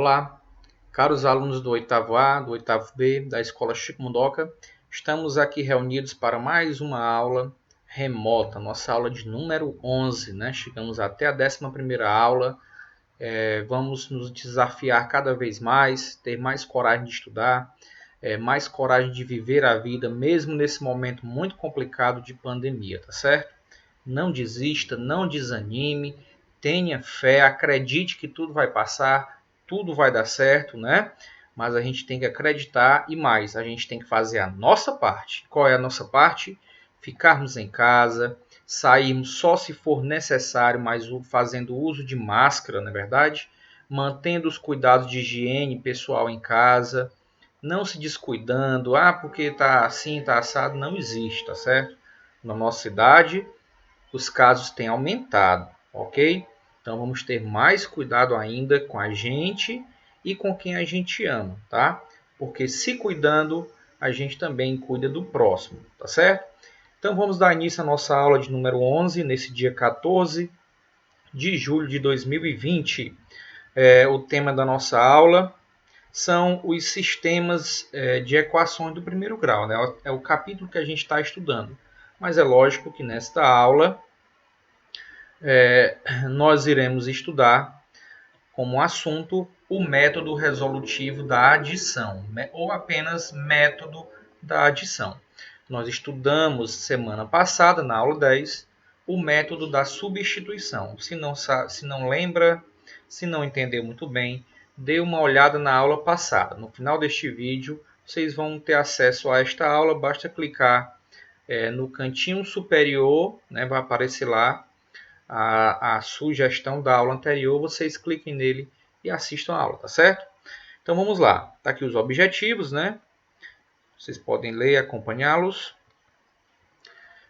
Olá, caros alunos do 8º A, do 8º B, da Escola Chico Mundoca. Estamos aqui reunidos para mais uma aula remota, nossa aula de número 11, né? Chegamos até a 11ª aula. Vamos nos desafiar cada vez mais, ter mais coragem de estudar, mais coragem de viver a vida, mesmo nesse momento muito complicado de pandemia, tá certo? Não desista, não desanime, tenha fé, acredite que tudo vai passar, tudo vai dar certo, né? Mas a gente tem que acreditar e mais, a gente tem que fazer a nossa parte. Qual é a nossa parte? Ficarmos em casa, sairmos só se for necessário, mas fazendo uso de máscara, não é verdade? Mantendo os cuidados de higiene pessoal em casa, não se descuidando, porque tá assim, tá assado, não existe, tá certo? Na nossa cidade, os casos têm aumentado, ok? Então vamos ter mais cuidado ainda com a gente e com quem a gente ama, tá? Porque se cuidando, a gente também cuida do próximo, tá certo? Então vamos dar início à nossa aula de número 11, nesse dia 14 de julho de 2020. O tema da nossa aula são os sistemas de equações do primeiro grau, né? É o capítulo que a gente está estudando. Mas é lógico que nesta aula nós iremos estudar como assunto o método resolutivo da adição, ou apenas método da adição. Nós estudamos semana passada, na aula 10, o método da substituição. Se não lembra, se não entendeu muito bem, dê uma olhada na aula passada. No final deste vídeo, vocês vão ter acesso a esta aula, basta clicar no cantinho superior, né, vai aparecer lá a sugestão da aula anterior, vocês cliquem nele e assistam a aula, tá certo? Então vamos lá. Tá aqui os objetivos, né? Vocês podem ler e acompanhá-los.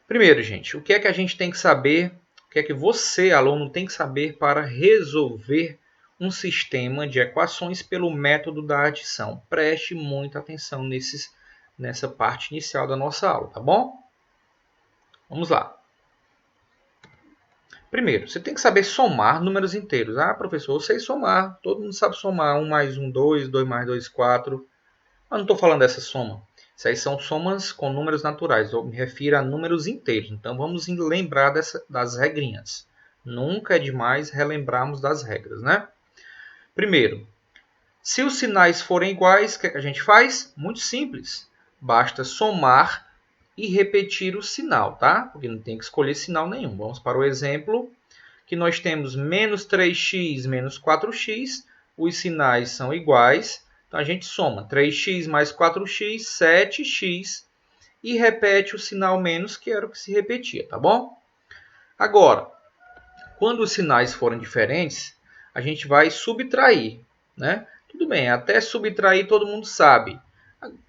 Primeiro, gente, o que é que a gente tem que saber, o que é que você, aluno, tem que saber para resolver um sistema de equações pelo método da adição? Preste muita atenção nessa parte inicial da nossa aula, tá bom? Vamos lá. Primeiro, você tem que saber somar números inteiros. Professor, eu sei somar. Todo mundo sabe somar. 1 mais 1, 2. 2 mais 2, 4. Mas não estou falando dessa soma. Isso aí são somas com números naturais. Eu me refiro a números inteiros. Então, vamos lembrar das regrinhas. Nunca é demais relembrarmos das regras, né? Primeiro, se os sinais forem iguais, o que a gente faz? Muito simples. Basta somar e repetir o sinal, tá? Porque não tem que escolher sinal nenhum. Vamos para o exemplo que nós temos menos 3x menos 4x. Os sinais são iguais. Então, a gente soma 3x mais 4x, 7x. E repete o sinal menos, que era o que se repetia, tá bom? Agora, quando os sinais forem diferentes, a gente vai subtrair, né? Tudo bem, até subtrair todo mundo sabe.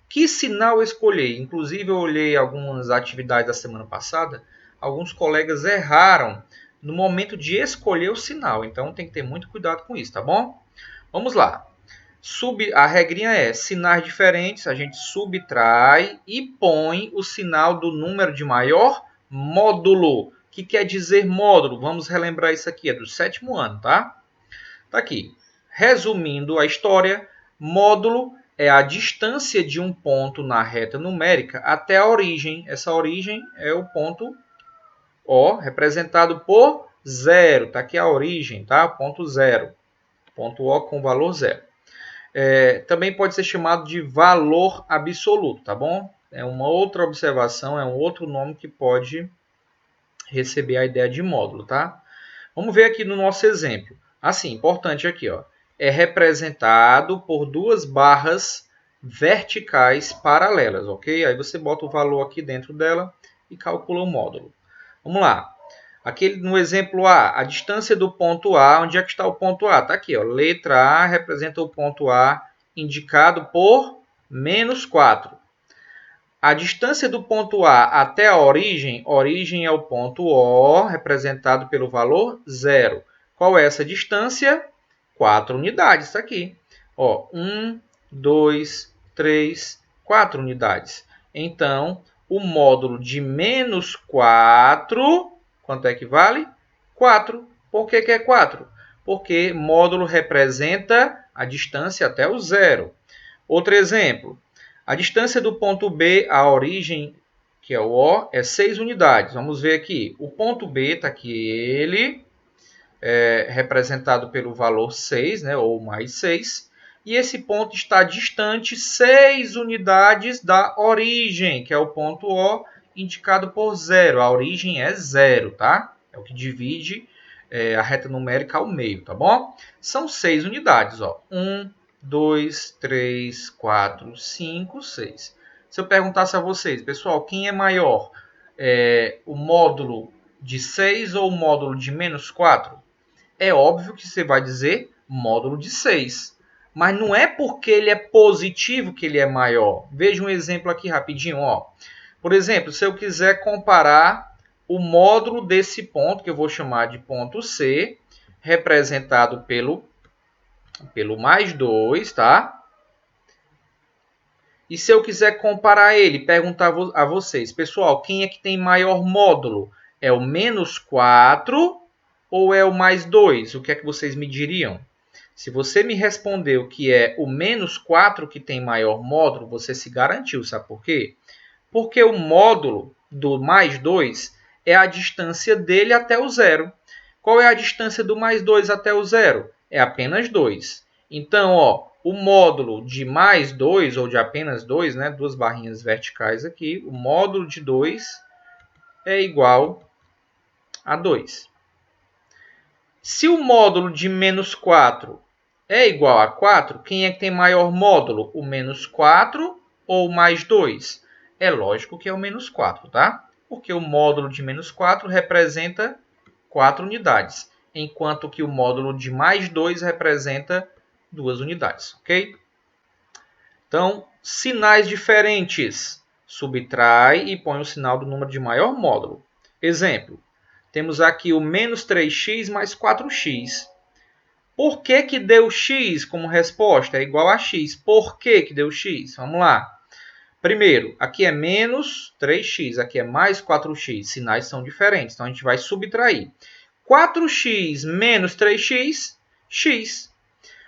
Que sinal escolher? Inclusive, eu olhei algumas atividades da semana passada, alguns colegas erraram no momento de escolher o sinal. Então, tem que ter muito cuidado com isso, tá bom? Vamos lá. A regrinha é, sinais diferentes, a gente subtrai e põe o sinal do número de maior módulo. O que quer dizer módulo? Vamos relembrar isso aqui, é do 7º ano, tá? Tá aqui. Resumindo a história, módulo é a distância de um ponto na reta numérica até a origem. Essa origem é o ponto O, representado por 0. Está aqui a origem, tá? Ponto 0. Ponto O com valor 0. Também pode ser chamado de valor absoluto, tá bom? É uma outra observação, é um outro nome que pode receber a ideia de módulo, tá? Vamos ver aqui no nosso exemplo. Assim, importante aqui, ó. É representado por duas barras verticais paralelas, ok? Aí você bota o valor aqui dentro dela e calcula o módulo. Vamos lá. Aqui no exemplo A, a distância do ponto A, onde é que está o ponto A? Está aqui, ó. Letra A representa o ponto A indicado por menos 4. A distância do ponto A até a origem é o ponto O, representado pelo valor 0. Qual é essa distância? 4 unidades, está aqui. 1, 2, 3, 4 unidades. Então, o módulo de menos 4, quanto é que vale? 4. Por que é 4? Porque módulo representa a distância até o zero. Outro exemplo, a distância do ponto B à origem, que é o O, é 6 unidades. Vamos ver aqui, o ponto B está aqui, ele é representado pelo valor 6, né, ou mais 6, e esse ponto está distante 6 unidades da origem, que é o ponto O, indicado por 0. A origem é 0, tá? É o que divide a reta numérica ao meio, tá bom? São 6 unidades, ó. 1, 2, 3, 4, 5, 6. Se eu perguntasse a vocês, pessoal, quem é maior? O módulo de 6 ou o módulo de menos 4? É óbvio que você vai dizer módulo de 6. Mas não é porque ele é positivo que ele é maior. Veja um exemplo aqui rapidinho. Ó. Por exemplo, se eu quiser comparar o módulo desse ponto, que eu vou chamar de ponto C, representado pelo mais 2, tá? E se eu quiser comparar ele, perguntar a vocês, pessoal, quem é que tem maior módulo? É o menos 4 ou é o mais 2? O que é que vocês me diriam? Se você me respondeu que é o menos 4 que tem maior módulo, você se garantiu, sabe por quê? Porque o módulo do mais 2 é a distância dele até o zero. Qual é a distância do mais 2 até o zero? É apenas 2. Então, ó, o módulo de mais 2, ou de apenas 2, né, duas barrinhas verticais aqui, o módulo de 2 é igual a 2. Se o módulo de menos 4 é igual a 4, quem é que tem maior módulo? O menos 4 ou o mais 2? É lógico que é o menos 4, tá? Porque o módulo de menos 4 representa 4 unidades, enquanto que o módulo de mais 2 representa 2 unidades, ok? Então, sinais diferentes. Subtrai e põe o sinal do número de maior módulo. Exemplo, temos aqui o menos 3x mais 4x. Por que que deu x como resposta? É igual a x. Por que que deu x? Vamos lá. Primeiro, aqui é menos 3x, aqui é mais 4x. Sinais são diferentes, então a gente vai subtrair. 4x menos 3x, x.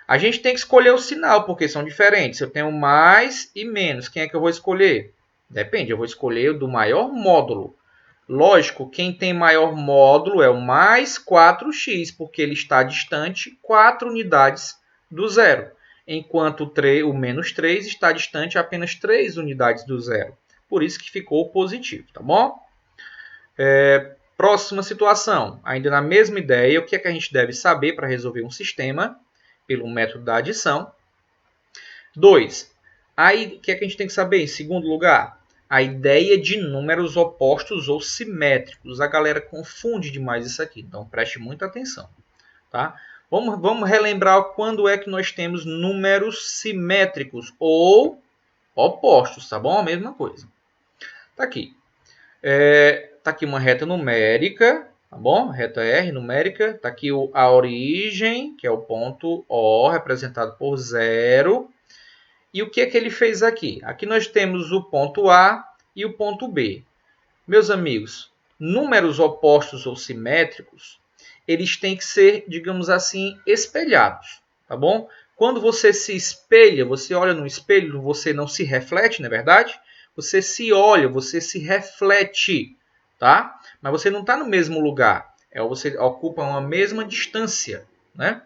A gente tem que escolher o sinal, porque são diferentes. Eu tenho mais e menos. Quem é que eu vou escolher? Depende, eu vou escolher o do maior módulo. Lógico, quem tem maior módulo é o mais 4x, porque ele está distante 4 unidades do zero, enquanto o menos 3 está distante apenas 3 unidades do zero. Por isso que ficou positivo, tá bom? Próxima situação, ainda na mesma ideia, o que é que a gente deve saber para resolver um sistema pelo método da adição? 2. Aí, o que é que a gente tem que saber em segundo lugar? A ideia de números opostos ou simétricos. A galera confunde demais isso aqui, então preste muita atenção. Tá? Vamos relembrar quando é que nós temos números simétricos ou opostos, tá bom? A mesma coisa. Tá aqui. Tá aqui uma reta numérica, tá bom? Reta R numérica. Tá aqui a origem, que é o ponto O, representado por 0. E o que é que ele fez aqui? Aqui nós temos o ponto A e o ponto B. Meus amigos, números opostos ou simétricos, eles têm que ser, digamos assim, espelhados, tá bom? Quando você se espelha, você olha no espelho, você não se reflete, não é verdade? Você se olha, você se reflete, tá? Mas você não está no mesmo lugar. Você ocupa uma mesma distância, né?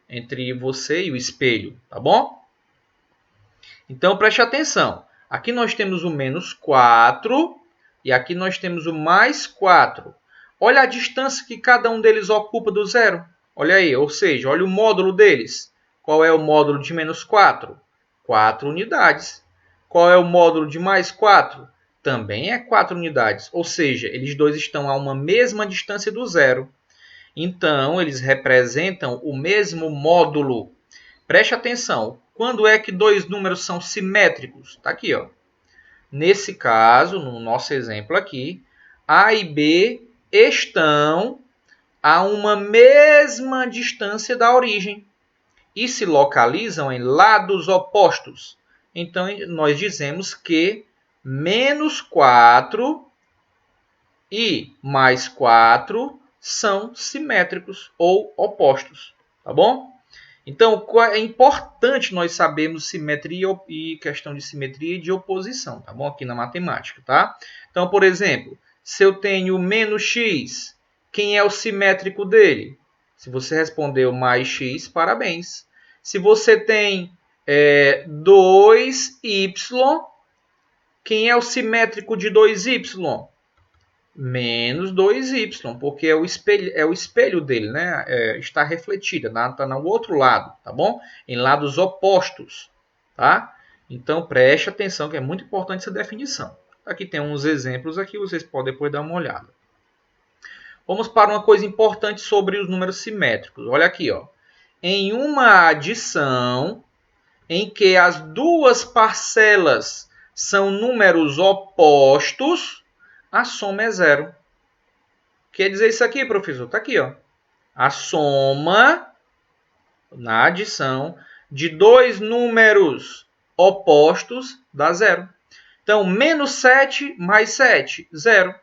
Entre você e o espelho, tá bom? Então, preste atenção. Aqui nós temos o menos 4 e aqui nós temos o mais 4. Olha a distância que cada um deles ocupa do zero. Olha aí, ou seja, olha o módulo deles. Qual é o módulo de menos 4? 4 unidades. Qual é o módulo de mais 4? Também é 4 unidades. Ou seja, eles dois estão a uma mesma distância do zero. Então, eles representam o mesmo módulo. Preste atenção. Quando é que dois números são simétricos? Está aqui, ó. Nesse caso, no nosso exemplo aqui, A e B estão a uma mesma distância da origem e se localizam em lados opostos. Então, nós dizemos que menos 4 e mais 4 são simétricos ou opostos. Tá bom? Então, é importante nós sabermos simetria e questão de simetria e de oposição, tá bom? Aqui na matemática, tá? Então, por exemplo, se eu tenho menos x, quem é o simétrico dele? Se você respondeu mais x, parabéns. Se você tem 2y, quem é o simétrico de 2y? Menos 2y, porque é o espelho dele, né? Está refletida, está no outro lado, tá bom? Em lados opostos, tá? Então preste atenção que é muito importante essa definição. Aqui tem uns exemplos aqui, vocês podem depois dar uma olhada. Vamos para uma coisa importante sobre os números simétricos. Olha aqui, ó. Em uma adição em que as duas parcelas são números opostos, a soma é zero. Quer dizer isso aqui, professor? Está aqui, ó. A soma, na adição, de dois números opostos dá zero. Então, menos 7 mais 7, zero.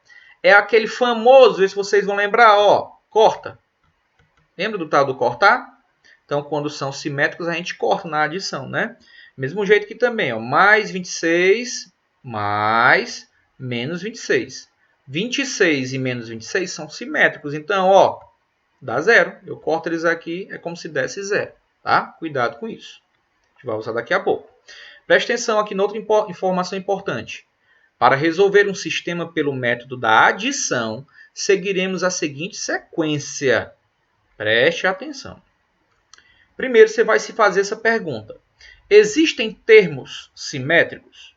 É aquele famoso, se vocês vão lembrar, ó, corta. Lembra do tal do cortar? Então, quando são simétricos, a gente corta na adição, né? Mesmo jeito que também, ó, mais 26 mais menos 26. 26 e menos 26 são simétricos. Então, ó, dá zero. Eu corto eles aqui, é como se desse zero. Tá? Cuidado com isso. A gente vai usar daqui a pouco. Preste atenção aqui em outra informação importante. Para resolver um sistema pelo método da adição, seguiremos a seguinte sequência. Preste atenção. Primeiro, você vai se fazer essa pergunta. Existem termos simétricos?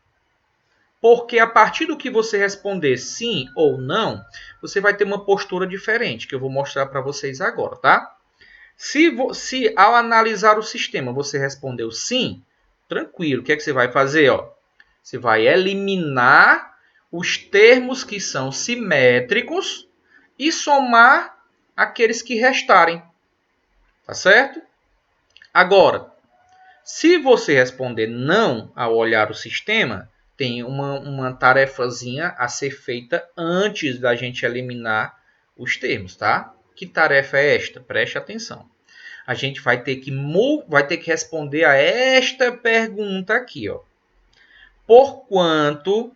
Porque a partir do que você responder sim ou não, você vai ter uma postura diferente, que eu vou mostrar para vocês agora, tá? Se ao analisar o sistema você respondeu sim, tranquilo, o que é que você vai fazer? Ó? Você vai eliminar os termos que são simétricos e somar aqueles que restarem. Tá certo? Agora, se você responder não ao olhar o sistema, tem uma tarefazinha a ser feita antes da gente eliminar os termos, tá? Que tarefa é esta? Preste atenção. A gente vai ter que responder a esta pergunta aqui, ó. Por quanto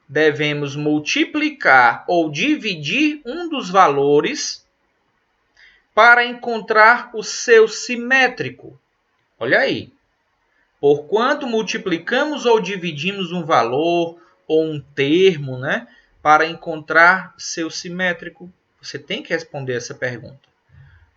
devemos multiplicar ou dividir um dos valores para encontrar o seu simétrico? Olha aí. Por quanto multiplicamos ou dividimos um valor ou um termo, né, para encontrar seu simétrico? Você tem que responder essa pergunta.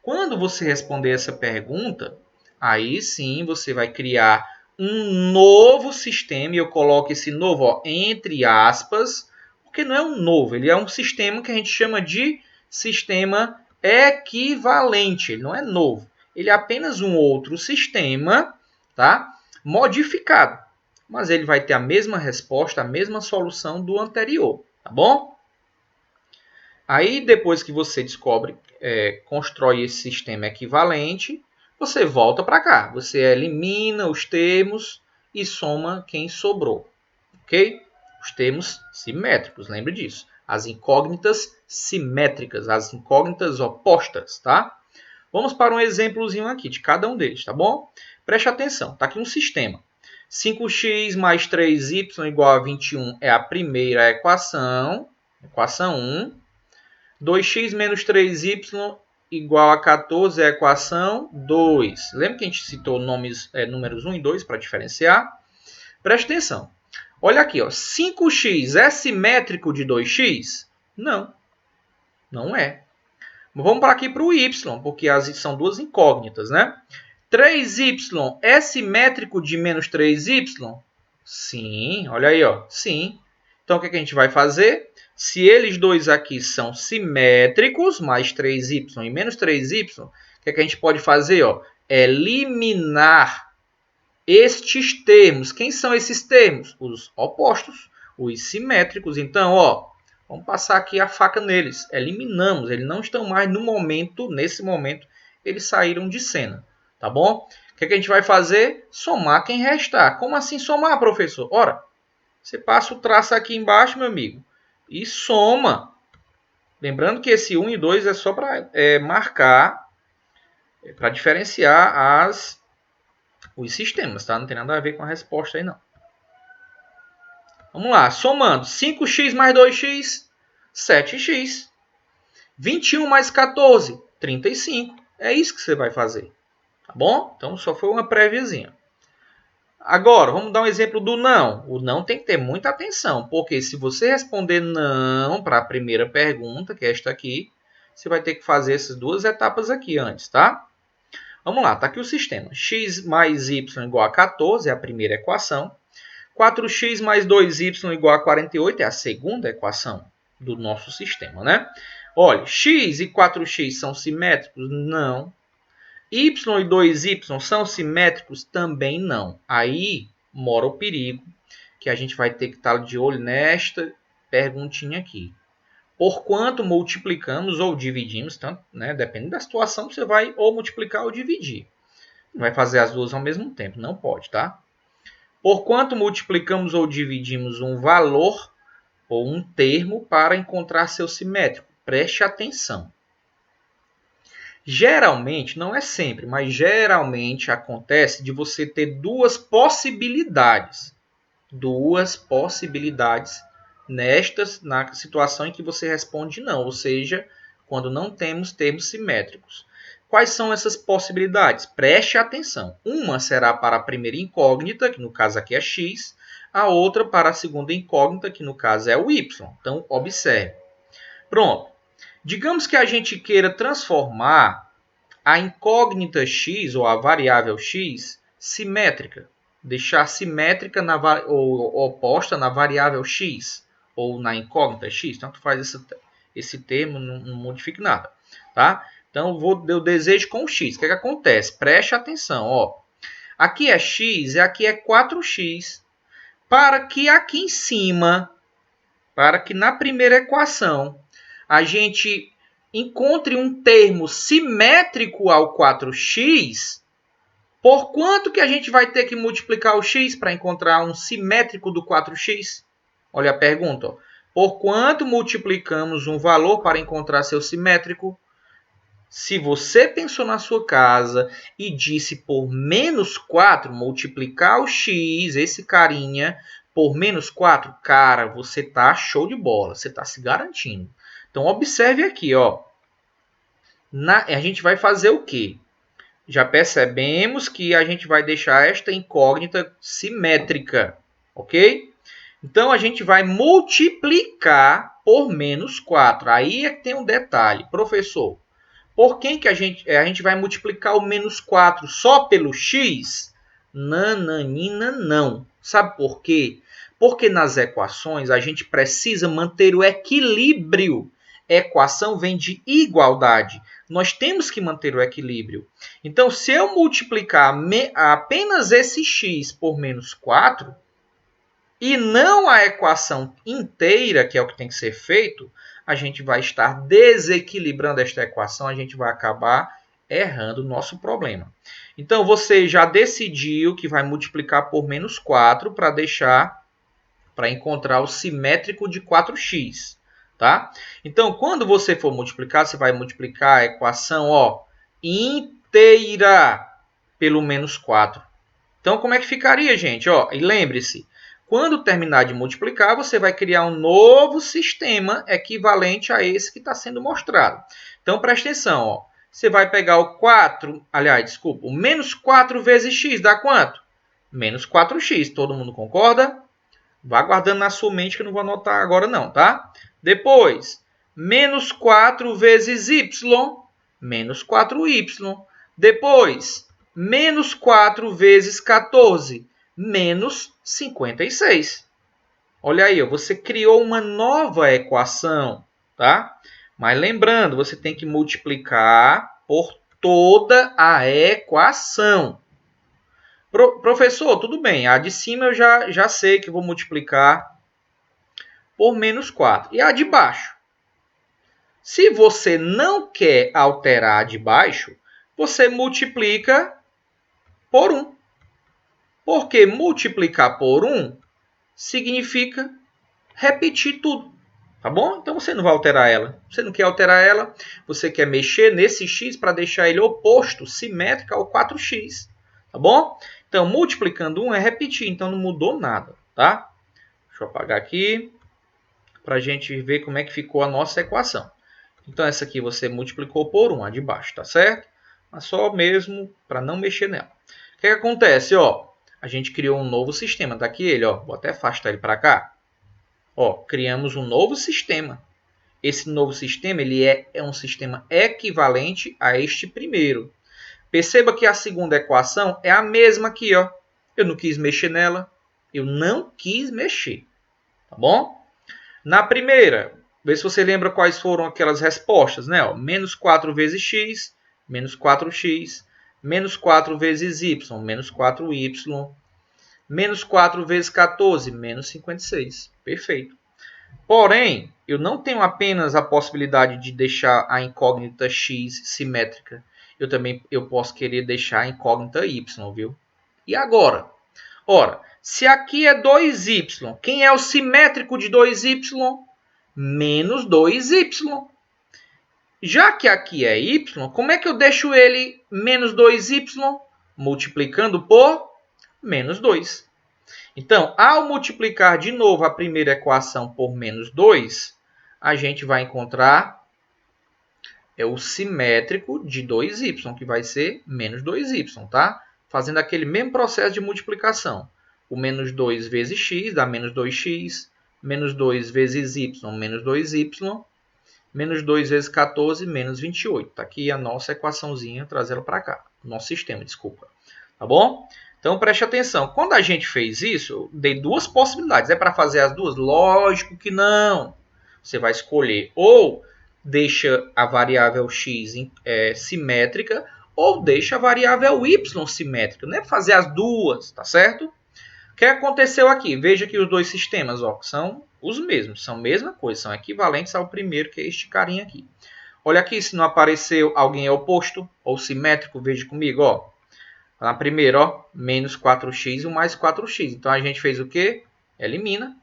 Quando você responder essa pergunta, aí sim você vai criar um novo sistema, e eu coloco esse novo ó, entre aspas, porque não é um novo, ele é um sistema que a gente chama de sistema equivalente, ele não é novo, ele é apenas um outro sistema, tá? Modificado, mas ele vai ter a mesma resposta, a mesma solução do anterior, tá bom? Aí depois que você descobre, constrói esse sistema equivalente, você volta para cá, você elimina os termos e soma quem sobrou, ok? Os termos simétricos, lembre disso. As incógnitas simétricas, as incógnitas opostas, tá? Vamos para um exemplozinho aqui de cada um deles, tá bom? Preste atenção, está aqui um sistema. 5x mais 3y igual a 21 é a primeira equação, equação 1. 2x menos 3y igual a 14 é a equação 2. Lembra que a gente citou números 1 e 2 para diferenciar? Preste atenção. Olha aqui, ó, 5x é simétrico de 2x? Não, não é. Vamos para aqui para o y, porque são duas incógnitas, né? 3y é simétrico de menos 3y? Sim, olha aí, ó, sim. Então, o que a gente vai fazer? Se eles dois aqui são simétricos, mais 3y e menos 3y, o que a gente pode fazer? Ó? Eliminar estes termos. Quem são esses termos? Os opostos, os simétricos. Então, ó, vamos passar aqui a faca neles. Eliminamos, eles não estão mais no momento, nesse momento, eles saíram de cena. Tá bom? O que a gente vai fazer? Somar quem restar. Como assim somar, professor? Ora, você passa o traço aqui embaixo, meu amigo, e soma. Lembrando que esse 1 e 2 é só para marcar, para diferenciar as os sistemas, tá? Não tem nada a ver com a resposta aí, não. Vamos lá, somando 5x mais 2x, 7x. 21 mais 14, 35. É isso que você vai fazer. Tá bom? Então, só foi uma préviazinha. Agora, vamos dar um exemplo do não. O não tem que ter muita atenção, porque se você responder não para a primeira pergunta, que é esta aqui, você vai ter que fazer essas duas etapas aqui antes, tá? Vamos lá, está aqui o sistema. X mais y igual a 14 é a primeira equação. 4x mais 2y igual a 48 é a segunda equação do nosso sistema, né? Olha, x e 4x são simétricos? Não. Y e 2y são simétricos? Também não. Aí mora o perigo, que a gente vai ter que estar de olho nesta perguntinha aqui. Por quanto multiplicamos ou dividimos, tanto, né? Depende da situação, você vai ou multiplicar ou dividir. Não vai fazer as duas ao mesmo tempo, não pode, tá? Por quanto multiplicamos ou dividimos um valor ou um termo para encontrar seu simétrico? Preste atenção. Geralmente, não é sempre, mas geralmente acontece de você ter duas possibilidades. Duas possibilidades na situação em que você responde não, ou seja, quando não temos termos simétricos. Quais são essas possibilidades? Preste atenção. Uma será para a primeira incógnita, que no caso aqui é x, a outra para a segunda incógnita, que no caso é o y. Então, observe. Pronto. Digamos que a gente queira transformar a incógnita x, ou a variável x, simétrica. Deixar simétrica ou oposta na variável x, ou na incógnita x. Tanto faz esse termo, não modifica nada. Tá? Então, eu desejo com o x. O que acontece? Preste atenção. Ó. Aqui é x e aqui é 4x. Para que aqui em cima, para que na primeira equação, a gente encontre um termo simétrico ao 4x, por quanto que a gente vai ter que multiplicar o x para encontrar um simétrico do 4x? Olha a pergunta. Ó. Por quanto multiplicamos um valor para encontrar seu simétrico? Se você pensou na sua casa e disse por menos 4, multiplicar o x, esse carinha, por menos 4, cara, você tá show de bola, você tá se garantindo. Então, observe aqui, ó. A gente vai fazer o quê? Já percebemos que a gente vai deixar esta incógnita simétrica, ok? Então, a gente vai multiplicar por menos 4. Aí é que tem um detalhe. Professor, por quem que a gente vai multiplicar o menos 4 só pelo x? Nananina, não. Sabe por quê? Porque nas equações a gente precisa manter o equilíbrio. Equação vem de igualdade. Nós temos que manter o equilíbrio. Então, se eu multiplicar apenas esse x por menos 4, e não a equação inteira, que é o que tem que ser feito, a gente vai estar desequilibrando esta equação, a gente vai acabar errando o nosso problema. Então, você já decidiu que vai multiplicar por menos 4 para encontrar o simétrico de 4x. Tá? Então, quando você for multiplicar, você vai multiplicar a equação inteira pelo menos 4. Então, como é que ficaria, gente? E lembre-se, quando terminar de multiplicar, você vai criar um novo sistema equivalente a esse que está sendo mostrado. Então, preste atenção. Você vai pegar o o menos 4 vezes x dá quanto? Menos 4x. Todo mundo concorda? Vá guardando na sua mente que eu não vou anotar agora não, tá? Depois, menos 4 vezes y, menos 4y. Depois, menos 4 vezes 14, menos 56. Olha aí, você criou uma nova equação, tá? Mas lembrando, você tem que multiplicar por toda a equação. Professor, tudo bem, a de cima eu já sei que vou multiplicar por menos 4. E a de baixo? Se você não quer alterar a de baixo, você multiplica por 1. Porque multiplicar por 1 significa repetir tudo. Tá bom? Então você não vai alterar ela. Você não quer alterar ela, você quer mexer nesse x para deixar ele oposto, simétrico ao 4x. Tá bom? Então, multiplicando 1 é repetir, então não mudou nada, tá? Deixa eu apagar aqui para a gente ver como é que ficou a nossa equação. Então, essa aqui você multiplicou por 1, a de baixo, tá certo? Mas só mesmo para não mexer nela. O que acontece? Ó, a gente criou um novo sistema. Tá aqui ele, ó. Vou até afastar ele para cá. Ó, criamos um novo sistema. Esse novo sistema ele é um sistema equivalente a este primeiro. Perceba que a segunda equação é a mesma aqui, ó. Eu não quis mexer nela. Eu não quis mexer. Tá bom? Na primeira, vê se você lembra quais foram aquelas respostas, né? Ó, menos 4 vezes x, menos 4x, menos 4 vezes y, menos 4y, menos 4 vezes 14, menos 56. Perfeito. Porém, eu não tenho apenas a possibilidade de deixar a incógnita x simétrica. Eu posso querer deixar a incógnita y, viu? E agora? Ora, se aqui é 2y, quem é o simétrico de 2y? Menos 2y. Já que aqui é y, como é que eu deixo ele menos 2y? Multiplicando por menos 2. Então, ao multiplicar de novo a primeira equação por menos 2, a gente vai encontrar o simétrico de 2y, que vai ser menos 2y, tá? Fazendo aquele mesmo processo de multiplicação. O menos 2 vezes x dá menos 2x, menos 2 vezes y, menos 2y, menos 2 vezes 14, menos 28. Está aqui a nossa equaçãozinha, trazer ela para cá. Nosso sistema, desculpa. Tá bom? Então, preste atenção. Quando a gente fez isso, eu dei duas possibilidades. É para fazer as duas? Lógico que não. Você vai escolher ou deixa a variável x simétrica ou deixa a variável y simétrica. Não é para fazer as duas, tá certo? O que aconteceu aqui? Veja que os dois sistemas são os mesmos, são a mesma coisa, são equivalentes ao primeiro, que é este carinha aqui. Olha aqui, se não apareceu alguém oposto ou simétrico, veja comigo, ó. Na primeira, ó, menos 4x e o mais 4x. Então, a gente fez o quê? Elimina.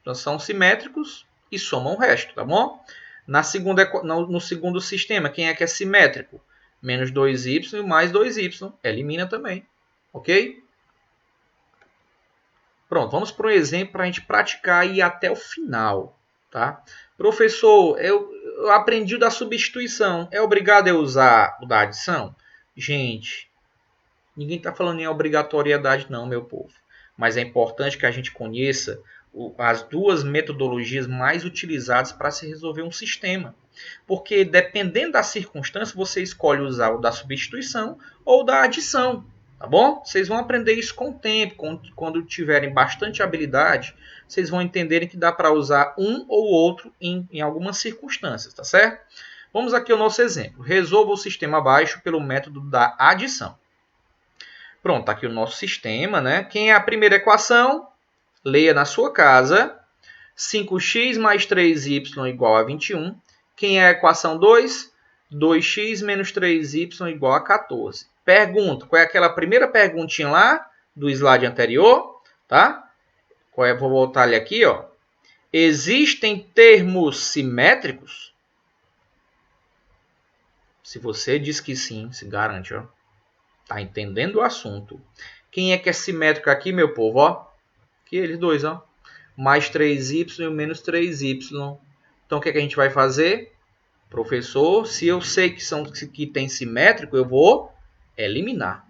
Então, são simétricos e somam o resto, tá bom? No segundo sistema, quem é que é simétrico? Menos 2y e mais 2y. Elimina também, ok? Pronto, vamos para um exemplo para a gente praticar e ir até o final, tá? Professor, eu aprendi o da substituição. É obrigado a usar o da adição? Gente, ninguém está falando em obrigatoriedade não, meu povo. Mas é importante que a gente conheça as duas metodologias mais utilizadas para se resolver um sistema. Porque dependendo da circunstância, você escolhe usar o da substituição ou da adição. Tá bom? Vocês vão aprender isso com o tempo. Quando tiverem bastante habilidade, vocês vão entenderem que dá para usar um ou outro em algumas circunstâncias, tá certo? Vamos aqui ao nosso exemplo. Resolva o sistema abaixo pelo método da adição. Pronto, está aqui o nosso sistema, né? Quem é a primeira equação? Leia na sua casa. 5x mais 3y igual a 21. Quem é a equação 2? 2x menos 3y igual a 14. Pergunta, qual é aquela primeira perguntinha lá do slide anterior? Tá? Vou voltar ali aqui, ó. Existem termos simétricos? Se você diz que sim, se garante, ó. Tá entendendo o assunto. Quem é que é simétrico aqui, meu povo? Ó, aqui eles dois, ó. Mais 3y e menos 3y. Então, o que é que a gente vai fazer? Professor, se eu sei que tem simétrico, eu vou eliminar.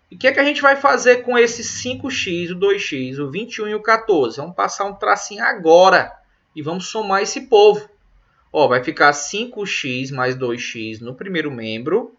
E o que é que a gente vai fazer com esses 5x, o 2x, o 21 e o 14? Vamos passar um tracinho agora e vamos somar esse povo. Ó, vai ficar 5x mais 2x no primeiro membro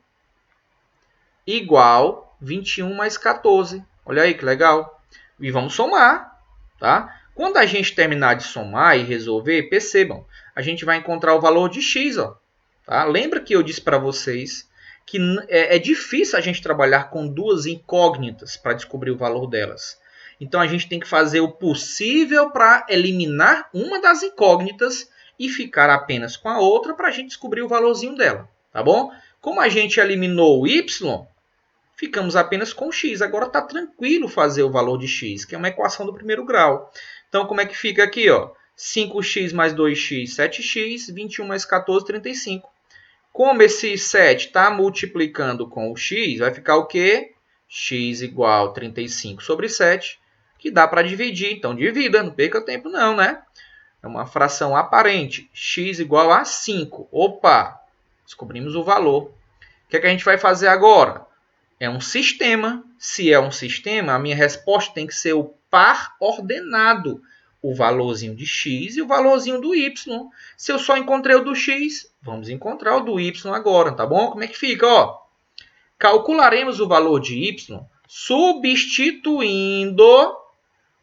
igual 21 mais 14. Olha aí que legal. E vamos somar, tá? Quando a gente terminar de somar e resolver, percebam, a gente vai encontrar o valor de x, ó. Tá? Lembra que eu disse para vocês que é difícil a gente trabalhar com duas incógnitas para descobrir o valor delas. Então, a gente tem que fazer o possível para eliminar uma das incógnitas e ficar apenas com a outra para a gente descobrir o valorzinho dela, tá bom? Como a gente eliminou o y, ficamos apenas com x. Agora está tranquilo fazer o valor de x, que é uma equação do primeiro grau. Então, como é que fica aqui? Ó? 5x mais 2x, 7x, 21 mais 14, 35. Como esse 7 está multiplicando com o x, vai ficar o quê? x igual a 35 sobre 7, que dá para dividir. Então, divida, não perca tempo não, né? É uma fração aparente, x igual a 5. Opa, descobrimos o valor. O que é que a gente vai fazer agora? É um sistema. Se é um sistema, a minha resposta tem que ser o par ordenado. O valorzinho de x e o valorzinho do y. Se eu só encontrei o do x, vamos encontrar o do y agora, tá bom? Como é que fica? Ó, calcularemos o valor de y substituindo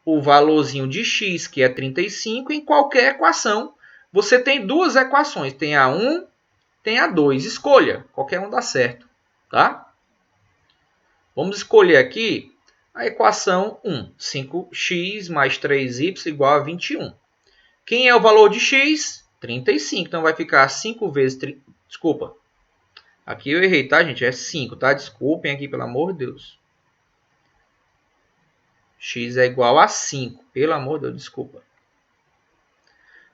o valorzinho de x, que é 35, em qualquer equação. Você tem duas equações, tem a 1, tem a 2. Escolha, qualquer um dá certo, tá? Vamos escolher aqui a equação 1. 5x mais 3y igual a 21. Quem é o valor de x? 35. Então vai ficar 5 vezes... Desculpa. Aqui eu errei, tá, gente? É 5, tá? Desculpem aqui, pelo amor de Deus. X é igual a 5. Pelo amor de Deus, desculpa.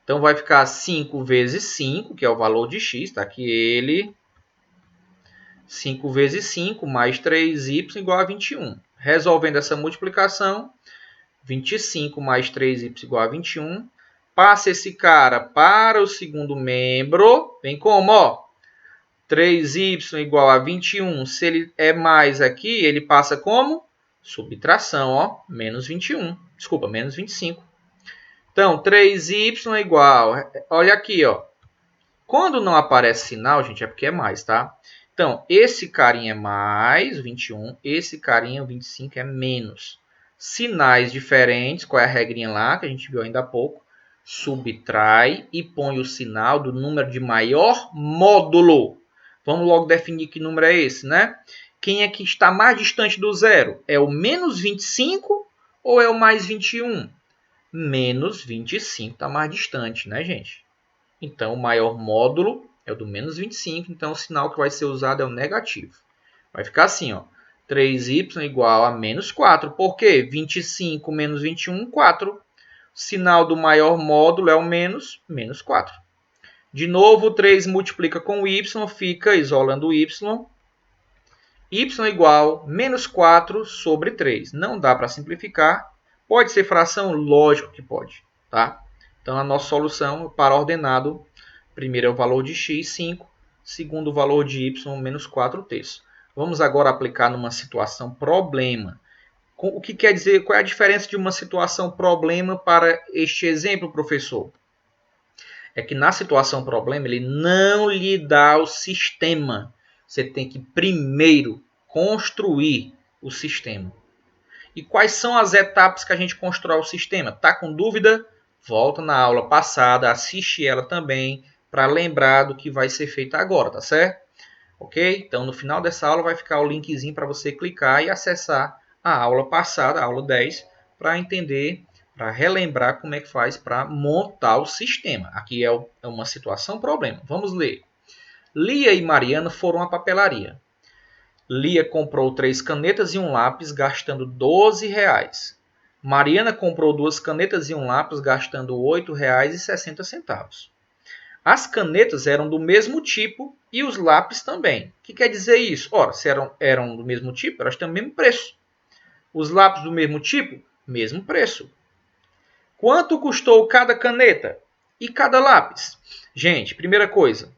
Então vai ficar 5 vezes 5, que é o valor de x. Tá aqui ele. 5 vezes 5 mais 3y igual a 21. Resolvendo essa multiplicação, 25 mais 3y igual a 21. Passa esse cara para o segundo membro. Vem como? Ó, 3y igual a 21. Se ele é mais aqui, ele passa como? Subtração, ó, menos 21. Desculpa, menos 25. Então, 3y é igual... Olha aqui, ó. Quando não aparece sinal, gente, é porque é mais, tá? Então, esse carinha é mais, 21. Esse carinha, 25, é menos. Sinais diferentes. Qual é a regrinha lá que a gente viu ainda há pouco? Subtrai e põe o sinal do número de maior módulo. Vamos logo definir que número é esse, né? Quem é que está mais distante do zero? É o menos 25 ou é o mais 21? Menos 25 está mais distante, né, gente? Então, o maior módulo é o do menos 25, então o sinal que vai ser usado é o negativo. Vai ficar assim, ó, 3y igual a menos 4. Por quê? 25 menos 21, 4. O sinal do maior módulo é o menos 4. De novo, 3 multiplica com o y, fica, isolando o y igual a menos 4 sobre 3. Não dá para simplificar. Pode ser fração? Lógico que pode, tá? Então, a nossa solução para ordenado, primeiro é o valor de x, 5. Segundo, o valor de y, menos 4 terços. Vamos agora aplicar numa situação problema. O que quer dizer? Qual é a diferença de uma situação problema para este exemplo, professor? É que na situação problema, ele não lhe dá o sistema. Você tem que primeiro construir o sistema. E quais são as etapas que a gente constrói o sistema? Tá com dúvida? Volta na aula passada, assiste ela também, para lembrar do que vai ser feito agora, tá certo? Ok? Então, no final dessa aula vai ficar o linkzinho para você clicar e acessar a aula passada, a aula 10, para entender, para relembrar como é que faz para montar o sistema. Aqui é uma situação problema. Vamos ler. Lia e Mariana foram à papelaria. Lia comprou 3 canetas e um lápis, gastando R$12. Mariana comprou 2 canetas e um lápis, gastando R$8,60. As canetas eram do mesmo tipo e os lápis também. O que quer dizer isso? Ora, se eram do mesmo tipo, elas têm o mesmo preço. Os lápis do mesmo tipo, mesmo preço. Quanto custou cada caneta e cada lápis? Gente, primeira coisa,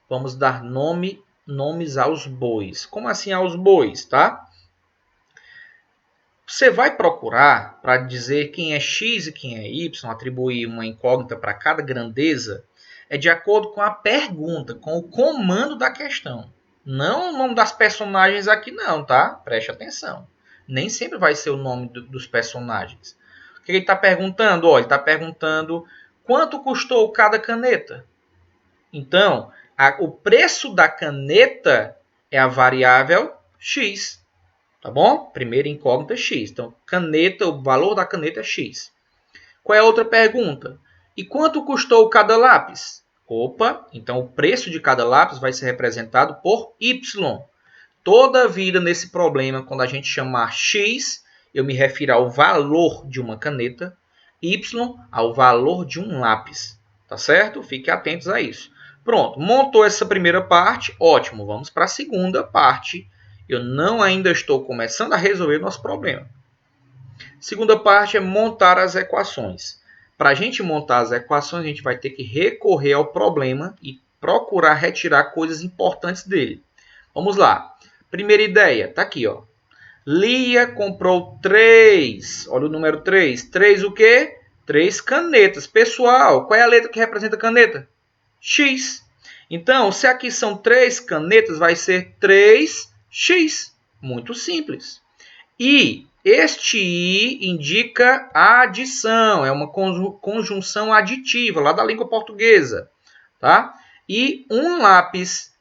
vamos dar nomes aos bois. Como assim aos bois, tá? Você vai procurar para dizer quem é x e quem é y, atribuir uma incógnita para cada grandeza, é de acordo com a pergunta, com o comando da questão. Não o nome das personagens aqui não, tá? Preste atenção. Nem sempre vai ser o nome dos personagens. O que ele está perguntando? Olha, ele está perguntando quanto custou cada caneta. Então, o preço da caneta é a variável x. Tá bom? Primeira incógnita x. Então, caneta, o valor da caneta é x. Qual é a outra pergunta? E quanto custou cada lápis? Opa, então o preço de cada lápis vai ser representado por y. Toda vida nesse problema, quando a gente chamar x, eu me refiro ao valor de uma caneta, y ao valor de um lápis. Tá certo? Fiquem atentos a isso. Pronto, montou essa primeira parte, ótimo. Vamos para a segunda parte Eu não ainda estou começando a resolver o nosso problema. Segunda parte é montar as equações. Para a gente montar as equações, a gente vai ter que recorrer ao problema e procurar retirar coisas importantes dele. Vamos lá. Primeira ideia, está aqui, ó. Lia comprou 3. Olha o número 3. 3 o quê? 3 canetas. Pessoal, qual é a letra que representa a caneta? X. Então, se aqui são 3 canetas, vai ser 3x. Muito simples. E este I indica a adição. É uma conjunção aditiva, lá da língua portuguesa. Tá? E um lápis.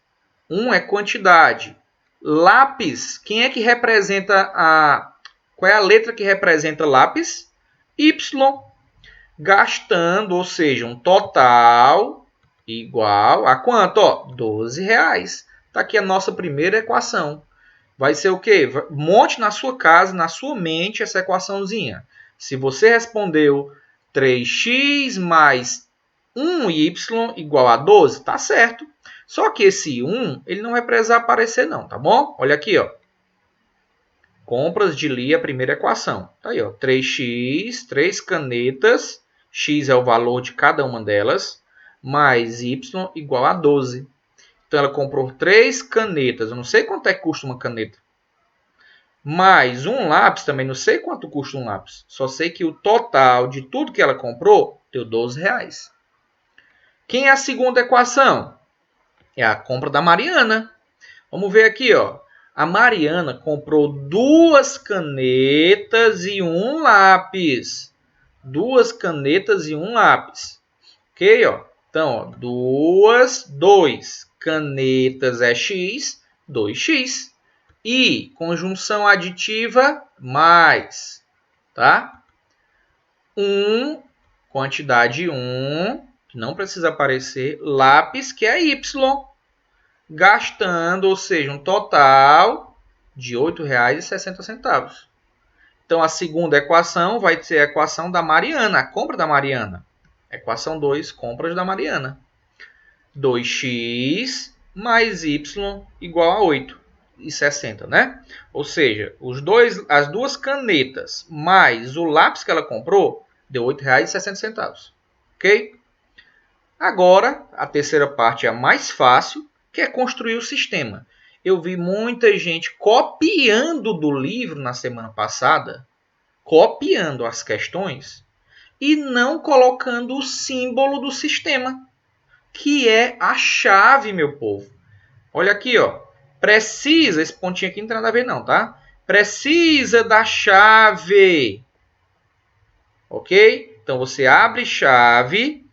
É quantidade. Lápis, quem é que representa a... Qual é a letra que representa lápis? Y. Gastando, ou seja, um total igual a quanto? Ó, R$12. Está aqui a nossa primeira equação. Vai ser o quê? Monte na sua casa, na sua mente, essa equaçãozinha. Se você respondeu 3x mais 1y igual a 12, tá certo. Só que esse 1, ele não vai precisar aparecer não, tá bom? Olha aqui, ó. Compras de Lia, primeira equação. Tá aí, ó. 3x, 3 canetas, x é o valor de cada uma delas, mais y igual a 12. Então, ela comprou 3 canetas. Eu não sei quanto é que custa uma caneta. Mais um lápis, também não sei quanto custa um lápis. Só sei que o total de tudo que ela comprou deu R$12. Quem é a segunda equação? É a compra da Mariana. Vamos ver aqui, ó. A Mariana comprou 2 canetas e um lápis. 2 canetas e um lápis. Ok, ó. Então, ó, 2 canetas é x, 2x. E conjunção aditiva mais, tá? Quantidade 1, que não precisa aparecer, lápis, que é y. Gastando, ou seja, um total de R$ 8,60. Então, a segunda equação vai ser a equação da Mariana, a compra da Mariana. Equação 2, compras da Mariana. 2x mais y igual a 8,60, né? Ou seja, as duas canetas mais o lápis que ela comprou deu R$ 8,60. Ok? Agora, a terceira parte é a mais fácil, que é construir o sistema. Eu vi muita gente copiando do livro na semana passada, copiando as questões e não colocando o símbolo do sistema, que é a chave, meu povo. Olha aqui, ó. Precisa, esse pontinho aqui não tem nada a ver não, tá? Precisa da chave. Ok? Então, você abre chave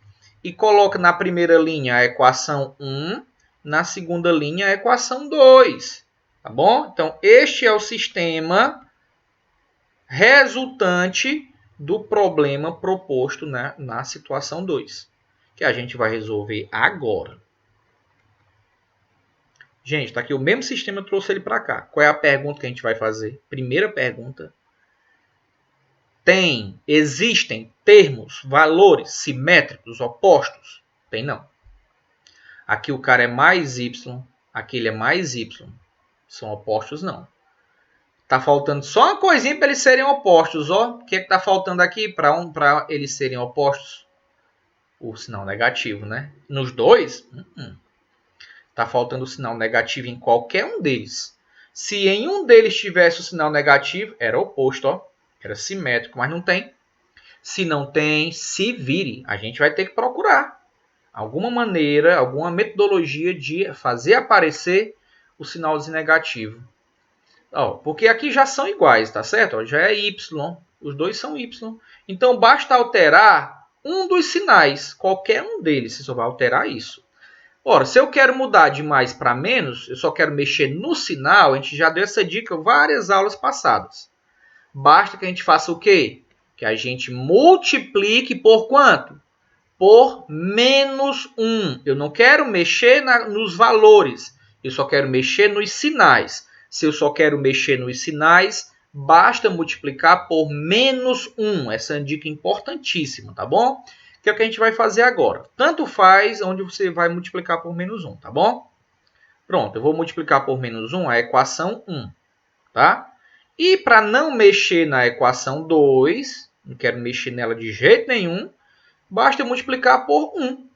e coloca na primeira linha a equação 1, na segunda linha a equação 2. Tá bom? Então, este é o sistema resultante do problema proposto na situação 2, que a gente vai resolver agora. Gente, está aqui o mesmo sistema, eu trouxe ele para cá. Qual é a pergunta que a gente vai fazer? Primeira pergunta. Existem termos, valores simétricos opostos? Tem não. Aqui o cara é mais y, aqui ele é mais y. São opostos não. Tá faltando só uma coisinha para eles serem opostos, ó. O que é que tá faltando aqui para eles serem opostos? O sinal negativo, né? Nos dois, tá faltando o sinal negativo em qualquer um deles. Se em um deles tivesse o sinal negativo, era oposto, ó. Era simétrico, mas não tem. Se não tem, se vire. A gente vai ter que procurar alguma maneira, alguma metodologia de fazer aparecer o sinalzinho negativo. Ó, porque aqui já são iguais, tá certo? Ó, já é y, os dois são y. Então, basta alterar um dos sinais, qualquer um deles, você só vai alterar isso. Ora, se eu quero mudar de mais para menos, eu só quero mexer no sinal, a gente já deu essa dica em várias aulas passadas. Basta que a gente faça o quê? Que a gente multiplique por quanto? Por menos 1. Eu não quero mexer nos valores, eu só quero mexer nos sinais. Se eu só quero mexer nos sinais, basta multiplicar por menos 1. Essa é uma dica importantíssima, tá bom? Que é o que a gente vai fazer agora. Tanto faz onde você vai multiplicar por menos 1, tá bom? Pronto, eu vou multiplicar por menos 1 a equação 1. Tá? E para não mexer na equação 2, não quero mexer nela de jeito nenhum, basta eu multiplicar por 1.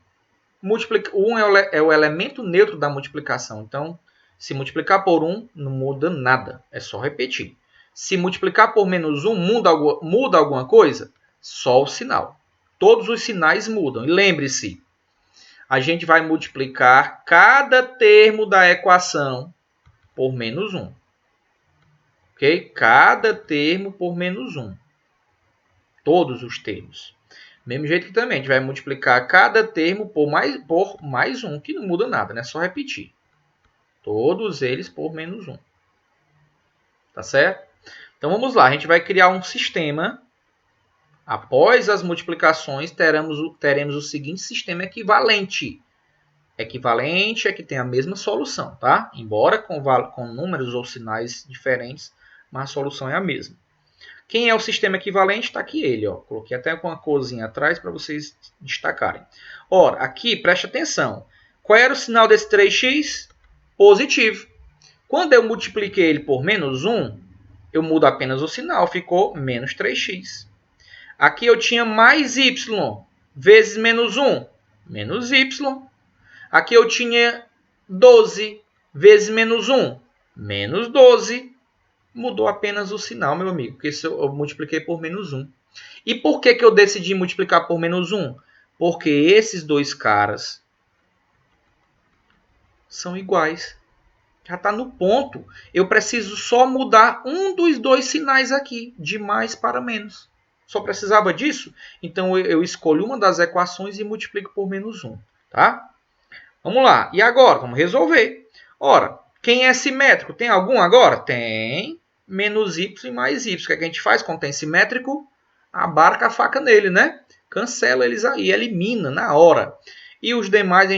O 1 é o elemento neutro da multiplicação. Então, se multiplicar por 1, não muda nada. É só repetir. Se multiplicar por menos 1, muda alguma coisa? Só o sinal. Todos os sinais mudam. E lembre-se, a gente vai multiplicar cada termo da equação por menos 1. Ok? Cada termo por menos 1. Todos os termos. Mesmo jeito que também a gente vai multiplicar cada termo por mais 1, que não muda nada, né? É só repetir. Todos eles por menos 1. Tá certo? Então vamos lá, a gente vai criar um sistema. Após as multiplicações, teremos o seguinte sistema equivalente. Equivalente é que tem a mesma solução, tá? Embora com números ou sinais diferentes, mas a solução é a mesma. Quem é o sistema equivalente? Está aqui ele. Ó. Coloquei até com uma corzinha atrás para vocês destacarem. Ora, aqui, preste atenção. Qual era o sinal desse 3x? Positivo. Quando eu multipliquei ele por menos 1, eu mudo apenas o sinal. Ficou menos 3x. Aqui eu tinha mais y vezes menos 1. Menos y. Aqui eu tinha 12 vezes menos 1. Menos 12. Mudou apenas o sinal, meu amigo, porque eu multipliquei por menos 1. E por que eu decidi multiplicar por menos 1? Porque esses dois caras são iguais. Já está no ponto. Eu preciso só mudar um dos dois sinais aqui, de mais para menos. Só precisava disso? Então eu escolho uma das equações e multiplico por menos 1. Tá? Vamos lá. E agora? Vamos resolver. Ora, quem é simétrico? Tem algum agora? Tem. Menos y mais y. O que a gente faz quando tem simétrico? Abarca a faca nele, né? Cancela eles aí, elimina na hora. E os demais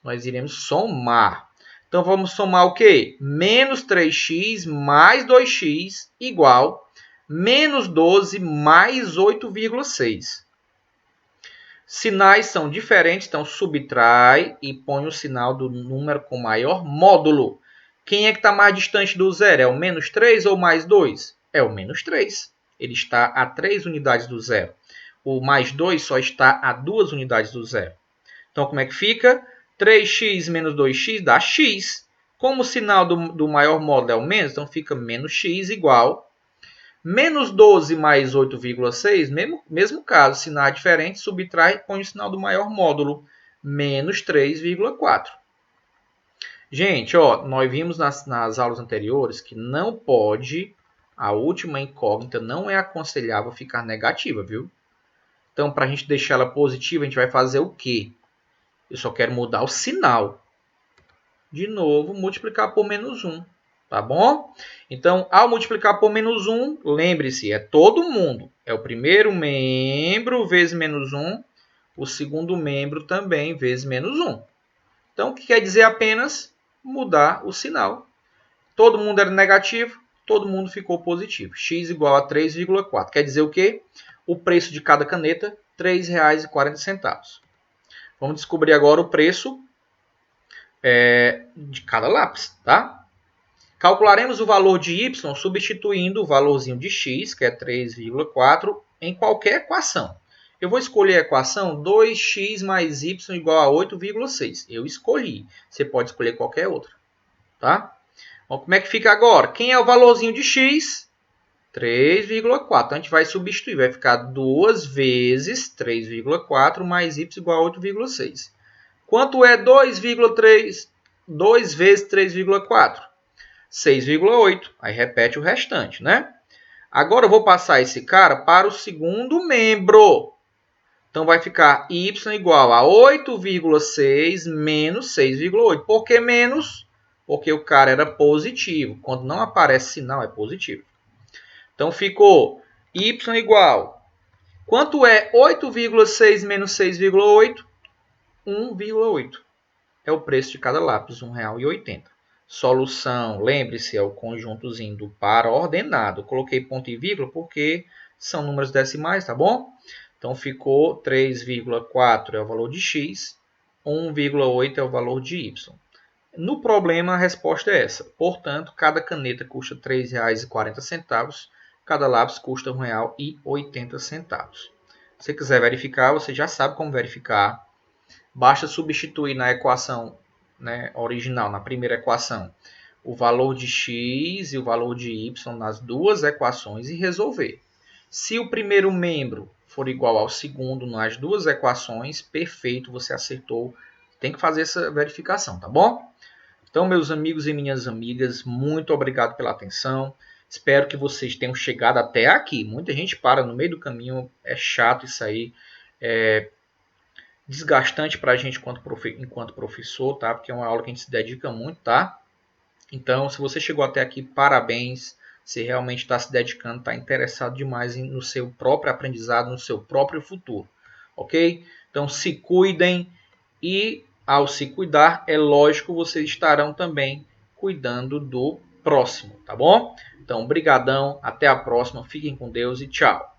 nós iremos somar. Então vamos somar o quê? Menos 3x mais 2x igual menos 12 mais 8,6. Sinais são diferentes, então subtrai e põe o sinal do número com maior módulo. Quem é que está mais distante do zero? É o menos 3 ou mais 2? É o menos 3. Ele está a 3 unidades do zero. O mais 2 só está a 2 unidades do zero. Então, como é que fica? 3x menos 2x dá x. Como o sinal do maior módulo é o menos, então fica menos x igual menos 12 mais 8,6, mesmo caso, sinal diferente, subtrai e põe o sinal do maior módulo, menos 3,4. Gente, ó, nós vimos nas aulas anteriores que não pode, a última incógnita não é aconselhável ficar negativa, viu? Então, para a gente deixar ela positiva, a gente vai fazer o quê? Eu só quero mudar o sinal. De novo, multiplicar por menos 1. Tá bom? Então, ao multiplicar por menos 1, lembre-se, é todo mundo. É o primeiro membro vezes menos 1, o segundo membro também vezes menos 1. Então, o que quer dizer apenas mudar o sinal. Todo mundo era negativo, todo mundo ficou positivo. X igual a 3,4. Quer dizer o quê? O preço de cada caneta, R$ 3,40. Vamos descobrir agora o preço de cada lápis, tá? Calcularemos o valor de y substituindo o valorzinho de x, que é 3,4, em qualquer equação. Eu vou escolher a equação 2x mais y igual a 8,6. Eu escolhi. Você pode escolher qualquer outra. Tá? Bom, como é que fica agora? Quem é o valorzinho de x? 3,4. Então, a gente vai substituir. Vai ficar 2 vezes 3,4 mais y igual a 8,6. Quanto é 2 vezes 3,4? 6,8. Aí repete o restante, né? Agora eu vou passar esse cara para o segundo membro. Então vai ficar y igual a 8,6 menos 6,8. Por que menos? Porque o cara era positivo. Quando não aparece sinal, é positivo. Então ficou y igual. Quanto é 8,6 menos 6,8? 1,8. É o preço de cada lápis, R$ 1,80. Solução, lembre-se, é o conjuntozinho do par ordenado. Eu coloquei ponto e vírgula porque são números decimais, tá bom? Então ficou 3,4 é o valor de x, 1,8 é o valor de y. No problema, a resposta é essa. Portanto, cada caneta custa R$ 3,40, cada lápis custa R$ 1,80. Se você quiser verificar, você já sabe como verificar. Basta substituir na equação, né, original, na primeira equação, o valor de x e o valor de y nas duas equações e resolver. Se o primeiro membro for igual ao segundo nas duas equações, perfeito, você acertou. Tem que fazer essa verificação, tá bom? Então, meus amigos e minhas amigas, muito obrigado pela atenção. Espero que vocês tenham chegado até aqui. Muita gente para no meio do caminho, é chato isso aí. É desgastante para a gente enquanto professor, tá? Porque é uma aula que a gente se dedica muito, tá? Então, se você chegou até aqui, parabéns. Você realmente está se dedicando, está interessado demais no seu próprio aprendizado, no seu próprio futuro, ok? Então, se cuidem e, ao se cuidar, é lógico, vocês estarão também cuidando do próximo, tá bom? Então, brigadão, até a próxima, fiquem com Deus e tchau!